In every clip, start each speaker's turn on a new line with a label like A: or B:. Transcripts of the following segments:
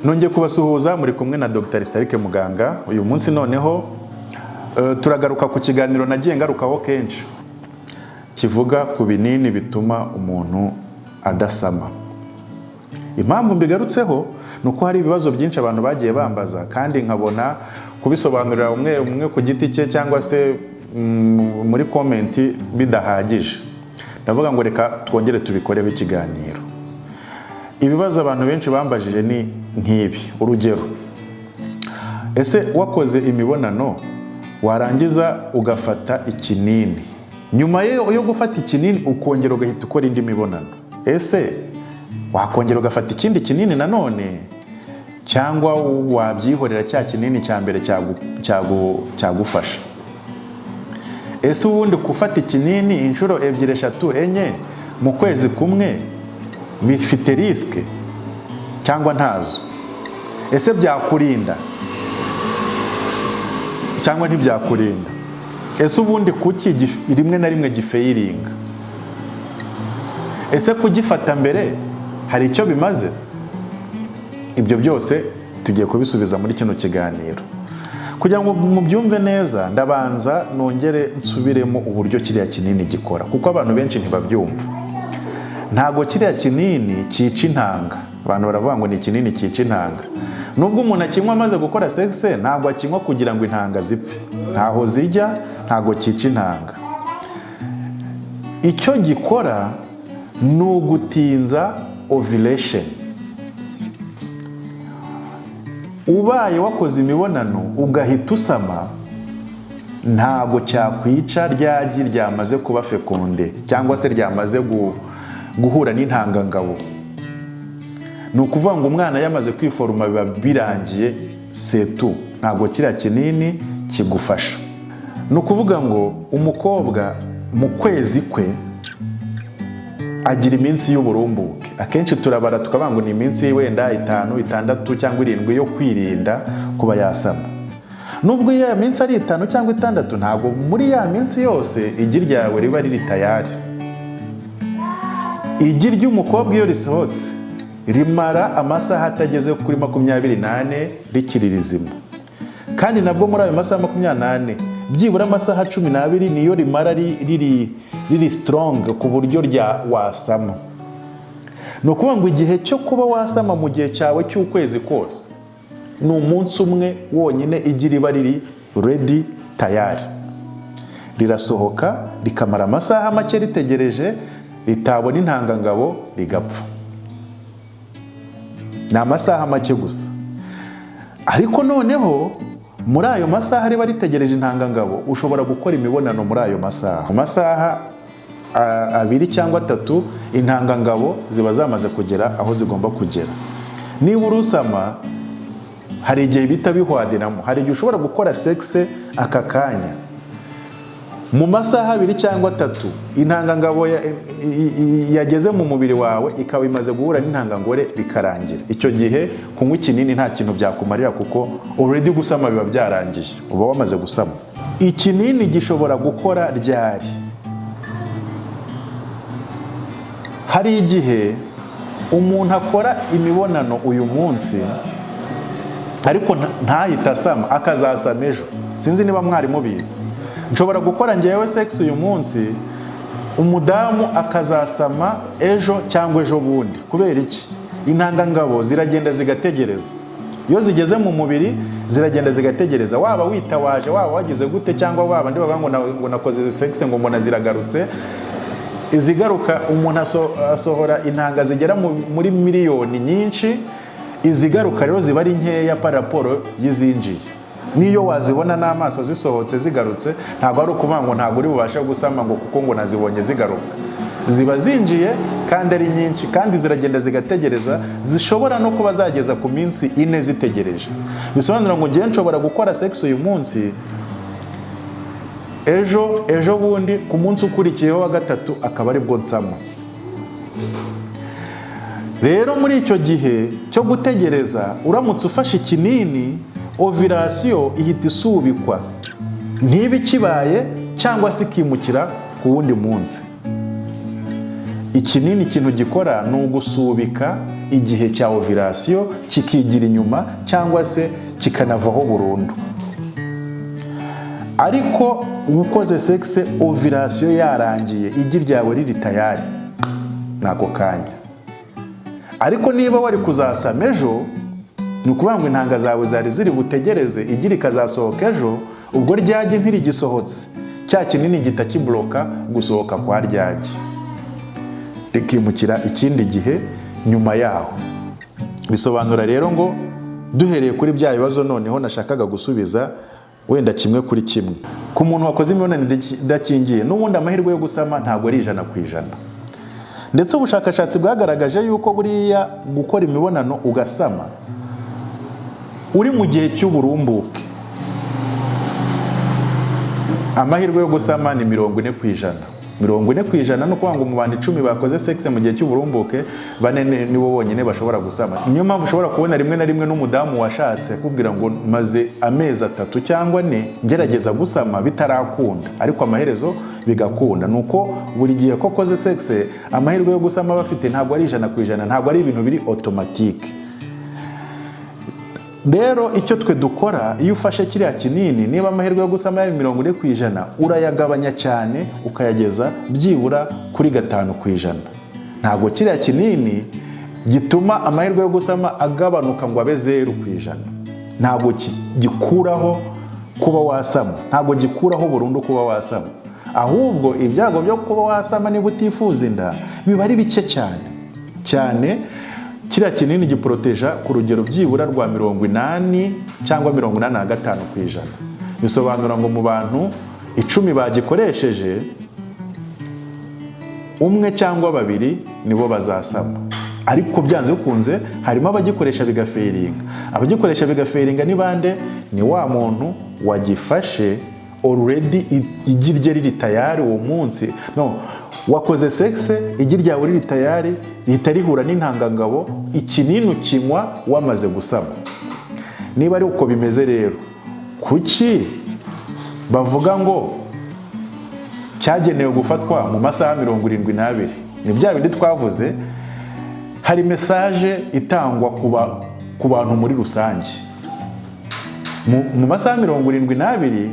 A: Nongeye kubasuhuza muri kumwe na Dr. Starike Muganga. Uyu munsi noneho turagaruka ku kiganiro nagiye ngarukaho kenshi kivuga ku binini bituma umuntu adasama. Impamvu mbigarutseho nuko hari ibibazo byinshi abantu bagiye bambaza kandi nkabona kubisobanurira umwe ku giti cye cyangwa se muri komenti bidahagije. Ndavuga ngo reka twongere tubikoreho ikiganiro. Ibibazo abantu benshi bambajije ni nk'ibi. Urugero, ese wakoze imibonano warangiza ugafata ikinini, nyuma yo gufata ikinini ukongera ugahita ukora indi mibonano, ese wakongera ugafata ikindi kinini nanone cyangwa wabyihorera cya kinini cya mbere cyagufasha? Ese ubundi gufata ikinini inshuro 2, 3, 4 mu kwezi kumwe bifite risque cyangwa ntazo? Ese byakurinda cyangwa ntibyakurinda? Ese ubundi kuki rimwe na rimwe gifeiringa? Ese kugifata mbere hari icyo bimaze? Ibyo byose tugiye kubisubiza muri kino kiganiro. Kugira ngo mubyumve neza ndabanza nongere nsubiremo uburyo kiriya kinini gikora, kuko abantu benshi ntibabyumva. Ntago kiriya kinini cyica intanga. Abantu baravuga ngo ni kinini cyica intanga. Nubwo umuntu akinywa amaze gukora sex, ntago akinywa kugira ngo intanga zipfe. Ntaho zijya, ntago cyica intanga. Icyo gikora ni ugutinza ovulation. Ubaye wakoze imibonano ugahita usama, ntago cyakwica ryagi ryamaze kuba fekonde cyangwa se ryamaze guhura n'intangangabo. Ni ukuvuga ngo umwana yamaze kwiforuma biba birangiye setu, ntago kiriya kinini kigufasha. Ni ukuvuga ngo umukobwa mu kwezi kwe agira iminsi y'uburumbuke. Akenshi turabara tukavuga ngo ni iminsi wenda 5, 6 cyangwa 7 yo kwirinda kuba yasama. Nubwo ya minsi ari 5 cyangwa 6, ntago muri ya minsi yose igi ryawe riba riri tayari. Igi ry'umukobwa iyo risohotse rimara amasaha atageze kuri 28 rikiri rizima, kandi nabwo muri ayo masaha 28 byibura amasaha 12 niyo rimara riri strong ku buryo rya wasama. No kuvuga ngo igihe cyo kuba wasama mu gihe cyawe cy'ukwezi kose ni umunsi umwe wonyine igi riba riri ready tayari. Rirasohoka rikamara amasaha make ritegereje, ritabona intangangabo rigapfa. Ni amasaha make gusa. Ariko noneho muri ayo masaha riba ritegereje intangangabo ushobora gukora imibonano muri ayo masaha. Mu masaha 2 cyangwa 3 intangangabo ziba zamaze kugera aho zigomba kugera. Niba urusama hari igihe bita bihwadiramo. Hari igihe ushobora gukora sex aka kanya, mu masaha 2 cyangwa 3 intangangabo yageze mu mubiri wawe ikaba imaze guhura n'intangangore bikarangira. Icyo gihe kunywa ikinini nta kintu byakumarira, kuko already gusama biba byarangiye, uba wamaze gusama. Ikinini gishobora gukora ryari? Hari igihe umuntu akora imibonano uyu munsi ariko ntahita asama, akazasama ejo. Sinzi niba mwari mubizi. Nshobora gukora ngewe sex uyu munsi, umudamu akazasama ejo cyangwa ejo bundi. Kubera iki? Intangangabo ziragenda zigategereza. Iyo zigeze mu mubiri ziragenda zigategereza. Waba witawaje, waba wagize gute, cyangwa waba ndi bavuga ngo nakoze sex ngo mbona ziragarutse. Izigaruka umuntu asohora intanga zigera muri miliyoni nyinshi. Izigaruka rero ziba ari nkeya par rapport yizinjiye. Niyo wazibona n'amaso zisohotse zigarutse, ntabwo ari ukuvuga ngo ntabwo uri bubasha gusama ngo kuko ngo nazibonye zigaruka. Ziba zinjiye kandi ari nyinshi, kandi ziragenda zigategereza. Zishobora no kuba zageza ku minsi 4 zitegereje. Bisobanura ngo ngiye nshobora gukora sex uyu munsi, ejo bundi ku munsi ukurikiyeho wa 3 akaba ari bwo nsama. Rero muri icyo gihe cyo gutegereza, uramutse ufashe ikinini, ovulation ihita isubikwa, ntibe kibaye cyangwa se ikimukira ku wundi munsi. ikinini ikintu gikora ni ugusubika igihe cya ovulation kikigira inyuma cyangwa se kikanavaho burundu. Ariko ukoze sexe ovulation yarangiye, igi ryawe riri tayari nako kanya. Ariko niba wari kuzasama ejo, ni ukuvuga ngo intanga zawe zari ziri butegereze igi rikazasohoka ejo, ubwo ryagi ntirigisohotse, cya kinini gihita kibloka gusohoka kwa ryagi, rikimukira ikindi gihe nyuma yaho. Bisobanura rero ngo duhereye kuri bya bibazo noneho nashakaga gusubiza wenda kimwe kuri kimwe. Ku muntu wakoze imibonano idakingiye n'ubundi amahirwe yo gusama ntabwo ari 100%. Ndetse ubushakashatsi bwagaragaje yuko buriya gukora imibonano ugasama uri mu gihe cy'uburumbuke, amahirwe yo gusama ni 40%. 40% no kuvuga ngo mu bantu 10 bakoze sexe mu gihe cy'uburumbuke 4 nibo bonyine bashobora gusama. Niyo mpamvu ushobora kubona rimwe na rimwe n'umudamu washatse kubwira ngo maze amezi 3 cyangwa 4 ngerageza gusama bitarakunda, ariko amaherezo bigakunda. Nuko buri gihe ko koze sexe amahirwe yo gusama bafite ntabwo ari 100%, ntabwo ari ibintu biri automatique. Rero icyo twe dukora, iyo ufashe kiriya kinini, niba amahirwe yo gusama ari 40%, urayagabanya cyane ukayageza byibura kuri 5%. Ntabwo kiriya kinini gituma amahirwe yo gusama agabanuka ngo abe 0%. Ntabwo gikuraho kuba wasama, ntabwo gikuraho burundu kuba wasama. Ahubwo ibyago byo kuba wasama niba utifuza inda biba ari bike cyane. Kiriya kinini giproteja ku rugero byibura rwa 80 cyangwa 85%. Bisobanura ngo mu bantu 10 bagikoresheje, 1 cyangwa 2 nibo bazasama. Ariko byanze bikunze harimo abagikoresha bigaferinga. Abagikoresha bigaferinga ni bande? Ni wa muntu wagifashe already igi rye riri tayari uwo munsi. Wakoze sexe igi ryawe riri tayari, rihita rihura n'intangangabo, ikinini ukinywa wamaze gusama. Niba ari uko bimeze rero, kuki bavuga ngo cyagenewe gufatwa mu masaha 72? Ni bya bindi twavuze, hari message itangwa ku bantu muri rusange. Mu masaha 72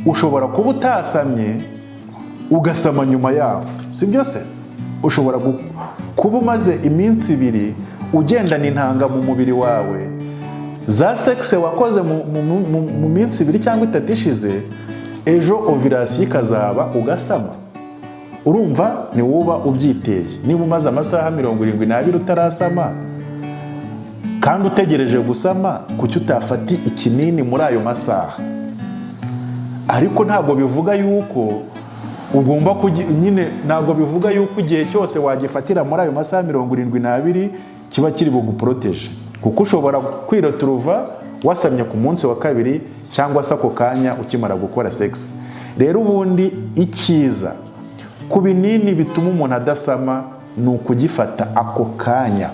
A: ushobora kuba utasamye ugasama nyuma yaho, si byose? Ushobora kuba umaze iminsi 2 ugendana intanga mu mubiri wawe, za sexe wakoze mu minsi 2 cyangwa 3 ishize, ejo ovulation ikazaba ugasama. Urumva ni wuba ubyiteye. Niba umaze amasaha 72 utarasama kandi utegereje gusama, kuki utafati ikinini muri ayo masaha? Ariko ntabwo bivuga yuko ugomba nyine, ntabwo bivuga yuko igihe cyose wagifatira muri ayo masaha 72 kiba kiri buguproteje, kuko ushobora kwiroturuva wasamye ku munsi wa 2 cyangwa se ako kanya ukimara gukora sex. Rero ubundi icyiza ku binini bituma umuntu adasama ni ukugifata ako kanya.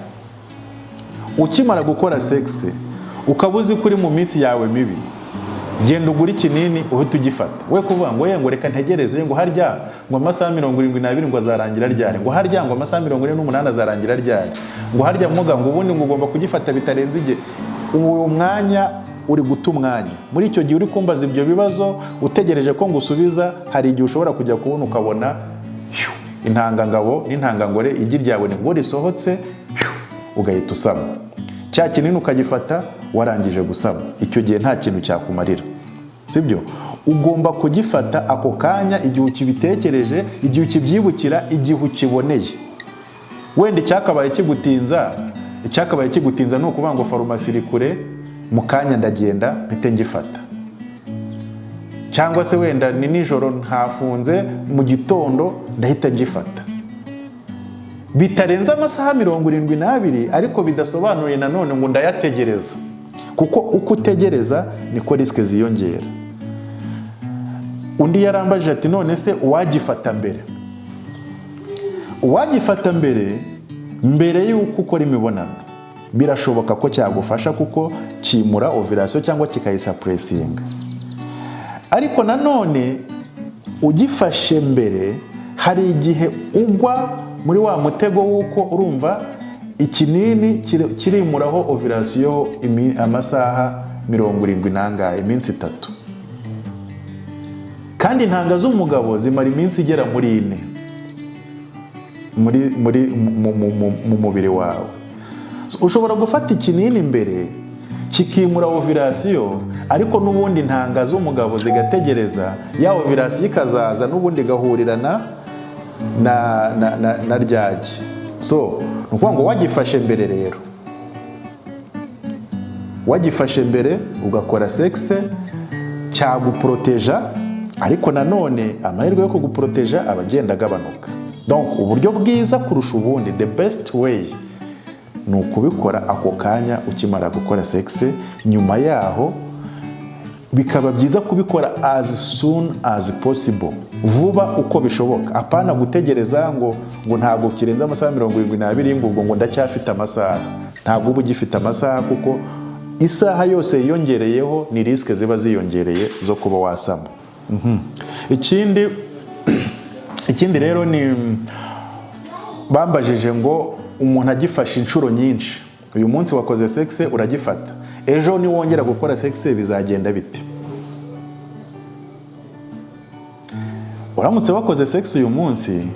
A: Ukimara gukora sex ukabuzi kuri mu minsi yawe mibi, genda ugura ikinini uhita ugifata. We kuvuga ngo reka ntegereze ngo harya ngo amasaha 72 ngo azarangira ryari, ngo harya ngo amasaha 48 azarangira ryari, ngo harya muga ngo ubundi ngo ugomba kugifata bitarenze igihe. Uwo mwanya uri guta umwanya. Muri icyo gihe uri kumbaza ibyo bibazo utegereje ko ngusubiza, hari igihe ushobora kujya kubona ukabona intangangabo n'intangangore igi ryawe ngo risohotse, ugahita usama. Cya kinini ukagifata warangije gusama. Icyo gihe nta kintu cyakumarira, sibyo? Ugomba kugifata ako kanya, igihe ukibitekereje, igihe ukibyibukira, igihe ukiboneye. Wenda icyakabaye kigutinza ni ukuvuga ngo farumasi iri kure, mu kanya ndagenda mpite ngifata. Cyangwa se wenda ni nijoro ntafunze, mu gitondo ndahita ngifata. Bitarenze amasaha 72, ariko bidasobanuye nanone ngo ndayategereza, kuko uko utegereza niko riske ziyongera. Undi yarambaje ati none se uwagifata mbere? Uwagifata mbere y'uko ukora imibonano birashoboka ko cyagufasha, kuko kimura ovulation cyangwa kikayisuppressinga. Ariko nanone ugifashe mbere hari igihe ugwa muri wa mutego w'uko urumva ikinini kirimuraho ovulation amasaha 70 nangahe, iminsi 3, kandi intanga z'umugabo zimara iminsi igera muri 4 mu mubiri wawe. Ushobora gufata ikinini imbere kikimura ovulation, ariko n'ubundi intanga z'umugabo zigategereza ya ovulation ikazaza n'ubundi gahurirana na ryagi. So nukuvuga ngo wagifashe mbere rero, wagifashe mbere ugakora sexe cyaguproteja, ariko nanone amahirwe yo kuguproteja abagenda agabanuka. Donc uburyo bwiza kurusha ubundi, the best way, ni ukubikora ako kanya ukimara gukora sexe. Nyuma yaho bikaba byiza kubikora as soon as possible, vuba uko bishoboka. Apana gutegereza ngo ntabwo kirenza amasaha 72 ngo ndacyafite amasaha. Ntabwo uba ugifite amasaha, kuko isaha yose yiyongereyeho ni risk ziba ziyongereye zo kuba wasama. Ikindi rero ni bambajije ngo umuntu agifashe inshuro nyinshi. Uyu munsi wakoze sexe uragifata, ejo niwongera gukora sexe bizagenda bite? Uramutse wakoze sexe uyu munsi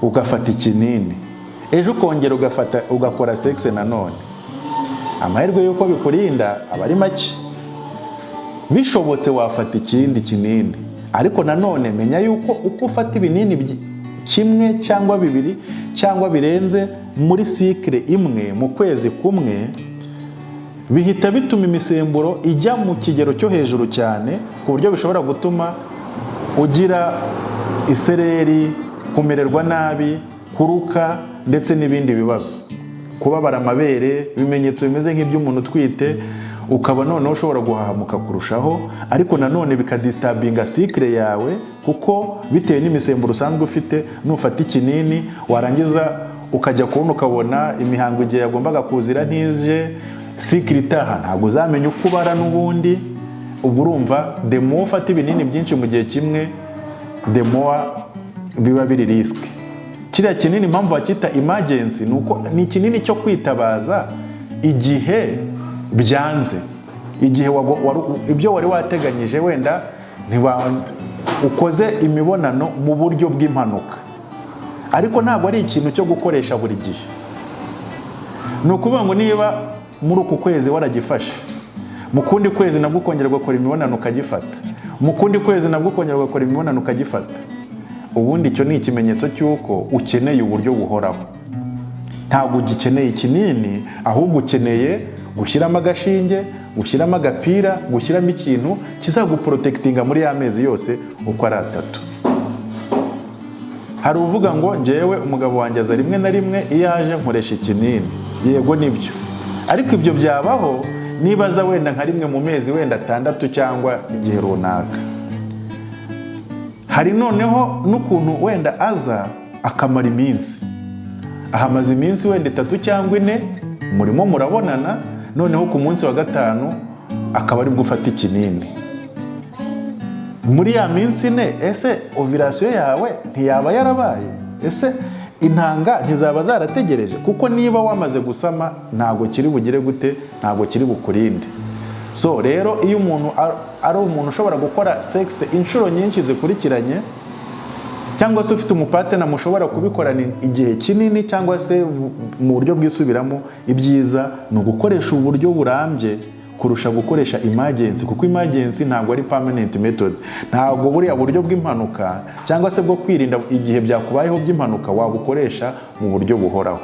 A: ugafata ikinini, ejo ukongera ugakora sexe nanone, amahirwe yuko bikurinda aba ari make. Bishobotse wafata ikindi kinini, ariko nanone menya yuko uko ufata ibinini kimwe cyangwa bibiri cyangwa birenze muri cycle imwe mu kwezi kumwe, bihita bituma imisemburo ijya mu kigero cyo hejuru cyane, ku buryo bishobora gutuma ugira isereri, kumererwa nabi, kuruka ndetse n'ibindi bibazo, kubabara amabere, ibimenyetso bimeze nk'iby'umuntu utwite, ukaba noneho ushobora guhahamuka kurushaho. Ariko nanone bikadisturbinga cycle yawe, kuko bitewe n'imisemburo usanzwe ufite, nufata ikinini warangiza ukajya kubona ukabona imihango igihe yagombaga kuzira ntije, cycle itaha ntabwo uzamenya uko ubara n'ubundi. Ubwo urumva the more ufata ibinini byinshi mu gihe kimwe, the more biba biri risk. Kiriya kinini impamvu bakita emergency nuko ni kinini cyo kwitabaza igihe byanze, igihe ibyo wari wateganyije wenda ukoze imibonano mu buryo bw'impanuka, ariko ntabwo ari ikintu cyo gukoresha buri gihe. Ni ukuvuga ngo niba muri uku kwezi waragifashe, mu kundi kwezi nabwo ukongera ugakora imibonano ukagifata, mu kundi kwezi nabwo ukongera ugakora imibonano ukagifata, ubundi icyo ni ikimenyetso cy'uko ukeneye uburyo buhoraho. Ntabwo ugikeneye ikinini, ahubwo ukeneye gushyiramo agashinge, gushyiramo agapira, gushyiramo ikintu kizaguprotectinga muri ya mezi yose uko ari 3. Hari uvuga ngo njyewe umugabo wanjye aza rimwe na rimwe iyo aje nkoresha ikinini. Yego nibyo, ariko ibyo byabaho nibaza wenda nka rimwe mu mezi wenda 6 cyangwa igihe runaka. Hari noneho n'ukuntu wenda aza akamara iminsi, ahamaze iminsi wenda 3 cyangwa 4, murimo murabonana, noneho ku munsi wa 5 akaba ari gufata ikinini. Muri ya minsi 4, ese ovulation yawe ntiyaba yarabaye? Ese intanga ntizaba zarategereje? Kuko niba wamaze gusama ntago kiri bugire gute, ntago kiri bukurinde. So rero iyo umuntu ari umuntu ushobora gukora sexe inshuro nyinshi zikurikiranye, cyangwa se ufite umupatena mushobora kubikorana igihe kinini cyangwa se mu buryo bwisubiramo, ibyiza ni ugukoresha uburyo burambye kurusha gukoresha emergency, kuko emergency ntabwo ari permanent method. Ntabwo buriya buryo bw'impanuka cyangwa se bwo kwirinda igihe byakubayeho by'impanuka wabukoresha mu buryo buhoraho.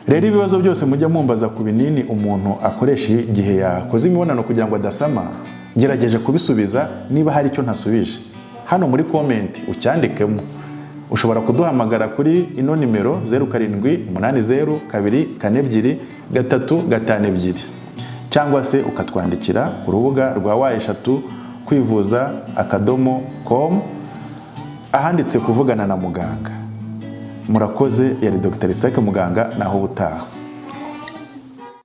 A: Rero ibibazo byose mujya mumbaza ku binini umuntu akoresha igihe yakoze imibonano kugira ngo adasama, ngerageje kubisubiza. Niba hari icyo ntasubije, hano muri comment ucyandikemo. Ushobora kuduhamagara kuri ino nimero 0780242352, cyangwa se ukatwandikira ku rubuga rwa wa3kwivuza.com ahanditse kuvugana na muganga. Murakoze. Yari Dr. Isaac Muganga, naho ubutaha.